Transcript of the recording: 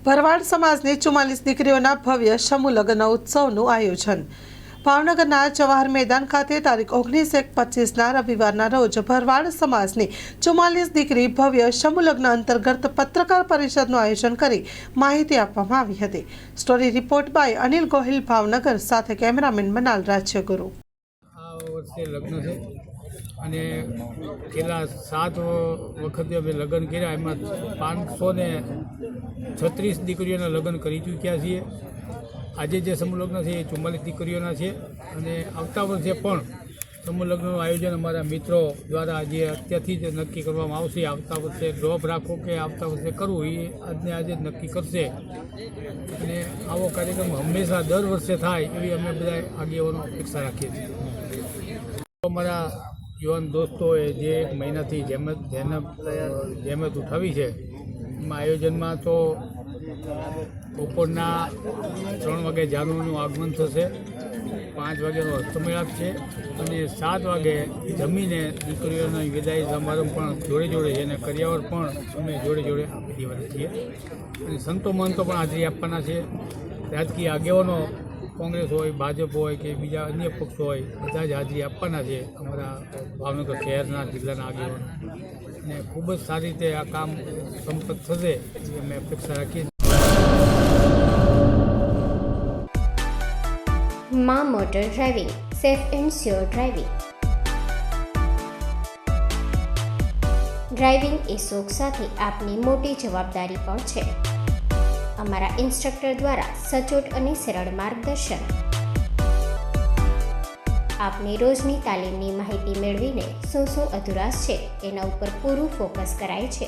ભરવાડ સમાજની 44 દીકરીઓના ભવ્ય સમૂહ લગ્ન ઉત્સવનું આયોજન ભાવનગરના જવાહર મેદાન ખાતે તારીખ 19-1-25ના રવિવારના રોજ ભરવાડ સમાજની 44 દીકરી ભવ્ય સમૂહ લગ્ન અંતર્ગત પત્રકાર પરિષદનું આયોજન કરી માહિતી આપવામાં આવી હતી। Story report by Anil Gohil, Bhavnagar, સાથે કેમેરામેન મનાલ રાજ્યગુરુ। આ વર્ષે લગ્ન છે અને છેલ્લા 7 વખતે અમે લગ્ન કર્યા, એમાં 536 દીકરીઓના લગ્ન કરી ચૂક્યા છીએ। આજે જે સમૂહ લગ્ન છે એ 44 દીકરીઓના છે અને આવતા વર્ષે પણ સમૂહ લગ્નનું આયોજન અમારા મિત્રો દ્વારા આજે અત્યારથી જ નક્કી કરવામાં આવશે। આવતા વર્ષે ડ્રોપ રાખો કે આવતા વર્ષે કરવું એ આજે જ નક્કી કરશે અને આવો કાર્યક્રમ હંમેશા દર વર્ષે થાય એવી અમે બધા આગેવાનો અપેક્ષા રાખીએ છીએ। અમારા યુવાન દોસ્તોએ જે એક મહિનાથી જહેમત ઉઠાવી છે, એમાં આયોજનમાં તો બપોરના 3 વાગે જાનવરનું આગમન થશે, 5 વાગ્યાનો હસ્તમેળાપ છે અને 7 વાગે જમીને દીકરીઓના વિદાય સમારંભ પણ જોડે છે અને કરિયાવર પણ અમે જોડે આપી દેવાના છીએ અને સંતો મહંતો પણ હાજરી આપવાના છે। રાજકીય આગેવાનો કોંગ્રેસ હોય, ભાજપ હોય કે બીજા અન્ય પક્ષો હોય, બધા જ હાજરી આપવાના છે અમારા ભાવનગર શહેરના જિલ્લાના આગેવાનો અને ખૂબ જ સારી રીતે આ કામ સંપન્ન થશે એવી અમે અપેક્ષા રાખીએ છીએ। માં motor driving, safe and sure driving. Driving એ શોખ સાથે આપની મોટી જવાબદારી પણ છે। અમારા ઇન્સ્ટ્રક્ટર દ્વારા સચોટ અને સરળ માર્ગદર્શન આપની રોજની તાલીમની માહિતી મેળવીને શું અધુરાશ છે એના ઉપર પૂરું ફોકસ કરાય છે।